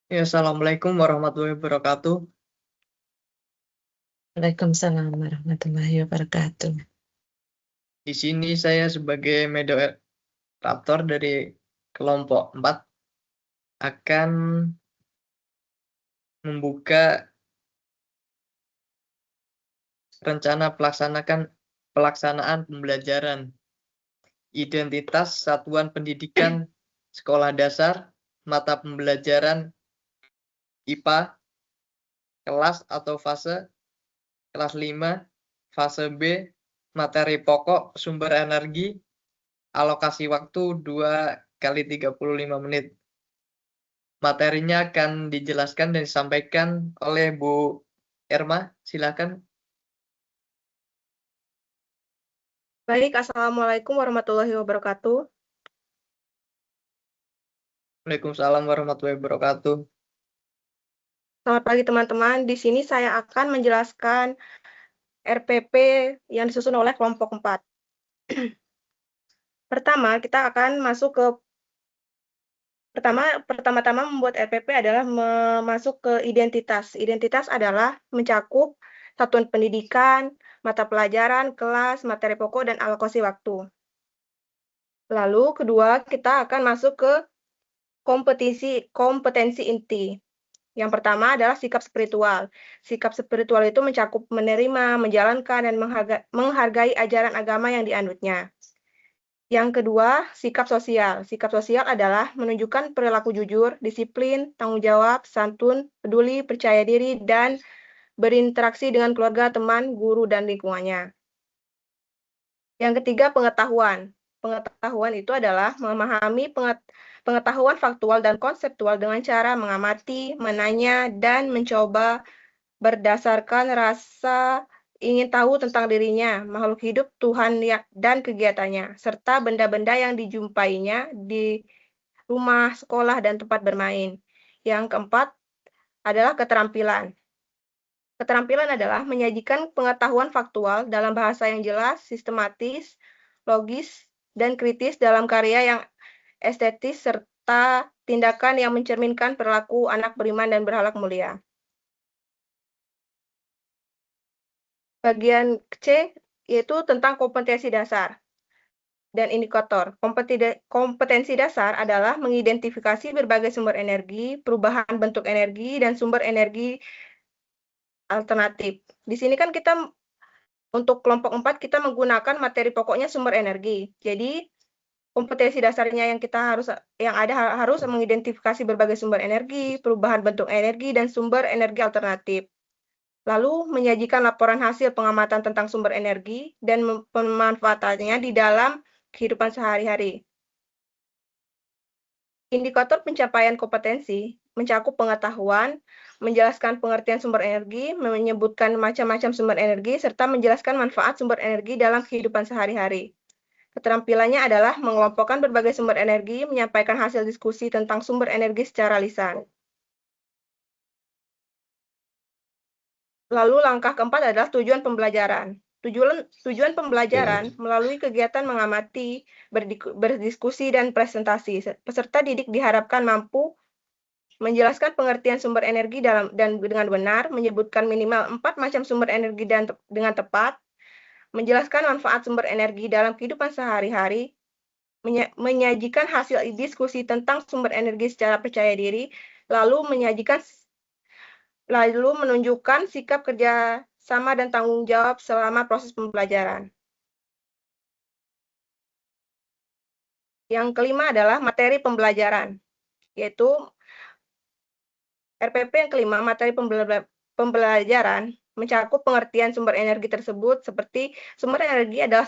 Ya, Assalamualaikum warahmatullahi wabarakatuh. Waalaikumsalam warahmatullahi wabarakatuh. Di sini saya sebagai moderator dari kelompok 4 akan membuka rencana pelaksanaan pembelajaran identitas satuan pendidikan sekolah dasar, mata pembelajaran IPA, kelas atau fase, kelas 5, fase B, materi pokok sumber energi, alokasi waktu 2 kali 35 menit. Materinya akan dijelaskan dan disampaikan oleh Bu Erma. Silakan. Baik, Assalamualaikum warahmatullahi wabarakatuh. Waalaikumsalam warahmatullahi wabarakatuh. Selamat pagi teman-teman. Di sini saya akan menjelaskan RPP yang disusun oleh kelompok 4. Pertama, kita akan masuk ke pertama-tama membuat RPP adalah masuk ke identitas. Identitas adalah mencakup satuan pendidikan, mata pelajaran, kelas, materi pokok, dan alokasi waktu. Lalu kedua, kita akan masuk ke kompetensi inti. Yang pertama adalah sikap spiritual. Sikap spiritual itu mencakup menerima, menjalankan, dan menghargai ajaran agama yang dianutnya. Yang kedua, sikap sosial. Sikap sosial adalah menunjukkan perilaku jujur, disiplin, tanggung jawab, santun, peduli, percaya diri, dan berinteraksi dengan keluarga, teman, guru, dan lingkungannya. Yang ketiga, pengetahuan. Pengetahuan itu adalah memahami pengetahuan faktual dan konseptual dengan cara mengamati, menanya, dan mencoba berdasarkan rasa ingin tahu tentang dirinya, makhluk hidup, Tuhan dan kegiatannya, serta benda-benda yang dijumpainya di rumah, sekolah, dan tempat bermain. Yang keempat adalah keterampilan. Keterampilan adalah menyajikan pengetahuan faktual dalam bahasa yang jelas, sistematis, logis, dan kritis dalam karya yang estetis, serta tindakan yang mencerminkan perilaku anak beriman dan berakhlak mulia. Bagian C yaitu tentang kompetensi dasar dan indikator. Kompetensi dasar adalah mengidentifikasi berbagai sumber energi, perubahan bentuk energi, dan sumber energi alternatif. Di sini kan kita untuk kelompok 4 kita menggunakan materi pokoknya sumber energi. Jadi kompetensi dasarnya yang ada harus mengidentifikasi berbagai sumber energi, perubahan bentuk energi, dan sumber energi alternatif. Lalu menyajikan laporan hasil pengamatan tentang sumber energi dan pemanfaatannya di dalam kehidupan sehari-hari. Indikator pencapaian kompetensi mencakup pengetahuan, menjelaskan pengertian sumber energi, menyebutkan macam-macam sumber energi, serta menjelaskan manfaat sumber energi dalam kehidupan sehari-hari. Keterampilannya adalah mengelompokkan berbagai sumber energi, menyampaikan hasil diskusi tentang sumber energi secara lisan. Lalu langkah keempat adalah tujuan pembelajaran. Tujuan pembelajaran melalui kegiatan mengamati, berdiskusi, dan presentasi. Peserta didik diharapkan mampu menjelaskan pengertian sumber energi dengan benar, menyebutkan minimal 4 macam sumber energi dengan tepat, menjelaskan manfaat sumber energi dalam kehidupan sehari-hari, menyajikan hasil diskusi tentang sumber energi secara percaya diri, lalu menunjukkan sikap kerja sama dan tanggung jawab selama proses pembelajaran. Yang kelima adalah materi pembelajaran, yaitu RPP yang kelima, materi pembelajaran mencakup pengertian sumber energi tersebut seperti sumber energi adalah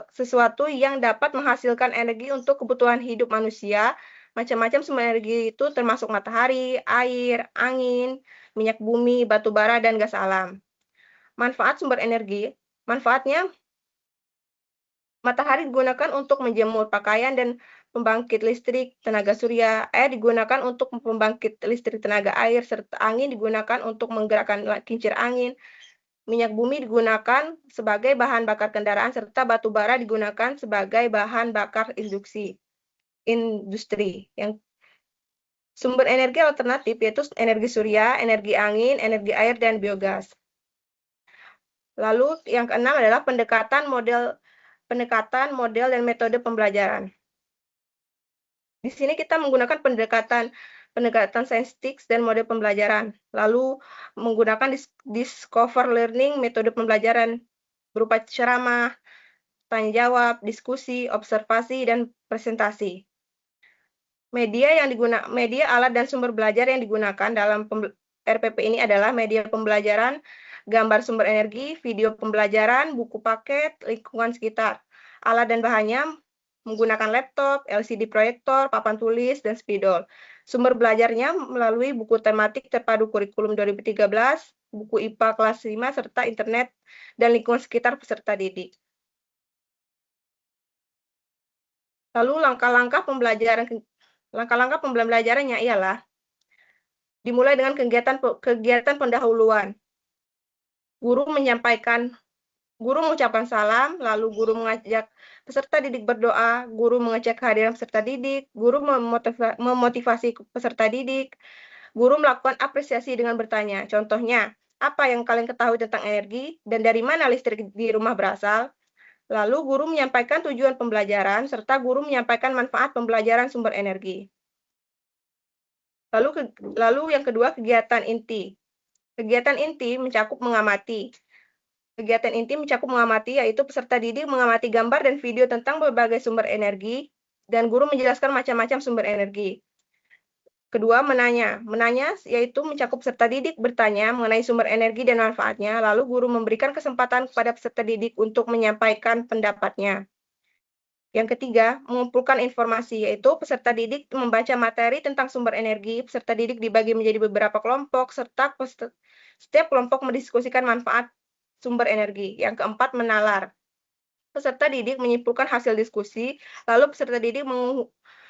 sesuatu yang dapat menghasilkan energi untuk kebutuhan hidup manusia. Macam-macam sumber energi itu termasuk matahari, air, angin, minyak bumi, batu bara, dan gas alam. Manfaat sumber energi, manfaatnya matahari digunakan untuk menjemur pakaian dan pembangkit listrik tenaga surya, air digunakan untuk pembangkit listrik tenaga air, serta angin digunakan untuk menggerakkan kincir angin. Minyak bumi digunakan sebagai bahan bakar kendaraan, serta batu bara digunakan sebagai bahan bakar industri. Sumber energi alternatif yaitu energi surya, energi angin, energi air, dan biogas. Lalu yang keenam adalah pendekatan model dan metode pembelajaran. Di sini kita menggunakan pendekatan saintistik dan model pembelajaran. Lalu menggunakan discover learning, metode pembelajaran berupa ceramah, tanya jawab, diskusi, observasi, dan presentasi. Media alat dan sumber belajar yang digunakan dalam RPP ini adalah media pembelajaran, gambar sumber energi, video pembelajaran, buku paket, lingkungan sekitar. Alat dan bahannya menggunakan laptop, LCD proyektor, papan tulis, dan spidol. Sumber belajarnya melalui buku tematik terpadu kurikulum 2013, buku IPA kelas 5, serta internet dan lingkungan sekitar peserta didik. Lalu langkah-langkah pembelajarannya ialah dimulai dengan kegiatan pendahuluan. Guru mengucapkan salam, lalu guru mengajak peserta didik berdoa, guru mengecek kehadiran peserta didik, guru memotivasi peserta didik, guru melakukan apresiasi dengan bertanya. Contohnya, apa yang kalian ketahui tentang energi dan dari mana listrik di rumah berasal? Lalu guru menyampaikan tujuan pembelajaran, serta guru menyampaikan manfaat pembelajaran sumber energi. Lalu yang kedua, kegiatan inti. Kegiatan inti mencakup mengamati. Kegiatan inti mencakup mengamati, yaitu peserta didik mengamati gambar dan video tentang berbagai sumber energi, dan guru menjelaskan macam-macam sumber energi. Kedua, menanya. Menanya yaitu mencakup peserta didik bertanya mengenai sumber energi dan manfaatnya, lalu guru memberikan kesempatan kepada peserta didik untuk menyampaikan pendapatnya. Yang ketiga, mengumpulkan informasi, yaitu peserta didik membaca materi tentang sumber energi, peserta didik dibagi menjadi beberapa kelompok, serta setiap kelompok mendiskusikan manfaat sumber energi. Yang keempat, menalar. Peserta didik menyimpulkan hasil diskusi, lalu peserta didik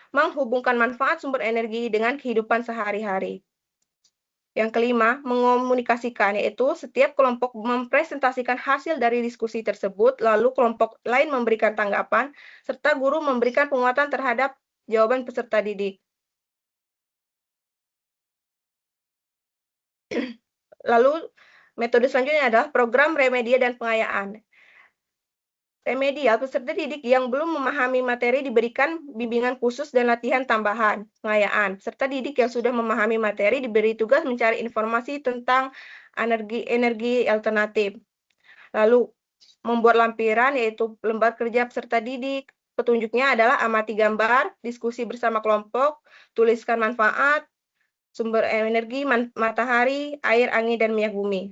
menghubungkan manfaat sumber energi dengan kehidupan sehari-hari. Yang kelima, mengomunikasikan, yaitu setiap kelompok mempresentasikan hasil dari diskusi tersebut, lalu kelompok lain memberikan tanggapan, serta guru memberikan penguatan terhadap jawaban peserta didik. Lalu, metode selanjutnya adalah program remedia dan pengayaan. Remedial, peserta didik yang belum memahami materi diberikan bimbingan khusus dan latihan tambahan. Pengayaan, peserta didik yang sudah memahami materi diberi tugas mencari informasi tentang energi alternatif. Lalu, membuat lampiran, yaitu lembar kerja peserta didik. Petunjuknya adalah amati gambar, diskusi bersama kelompok, tuliskan manfaat, sumber energi, matahari, air, angin, dan minyak bumi.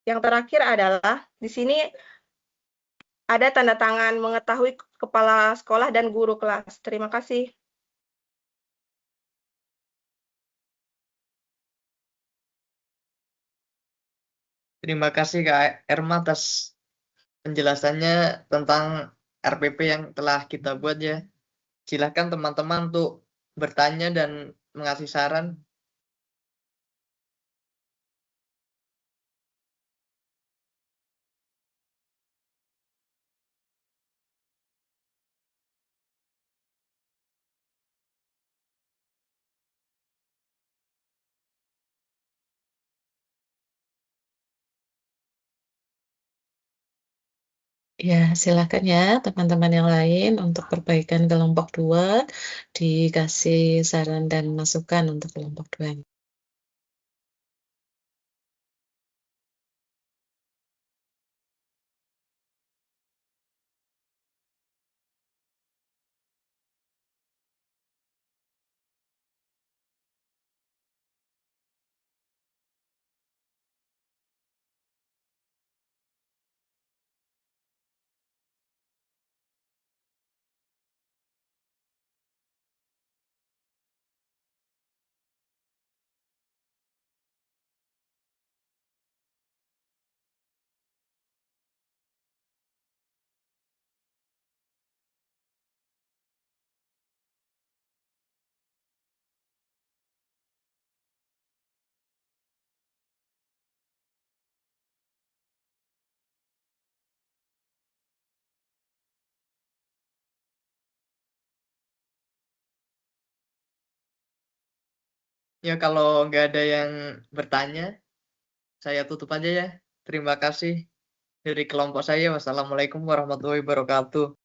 Yang terakhir adalah di sini ada tanda tangan mengetahui kepala sekolah dan guru kelas. Terima kasih. Terima kasih Kak Erma atas penjelasannya tentang RPP yang telah kita buat ya. Silakan teman-teman untuk bertanya dan mengasih saran. Ya, silakan ya teman-teman yang lain untuk perbaikan kelompok 2 dikasih saran dan masukan untuk kelompok 2. Ya kalau nggak ada yang bertanya, saya tutup aja ya. Terima kasih dari kelompok saya. Wassalamualaikum warahmatullahi wabarakatuh.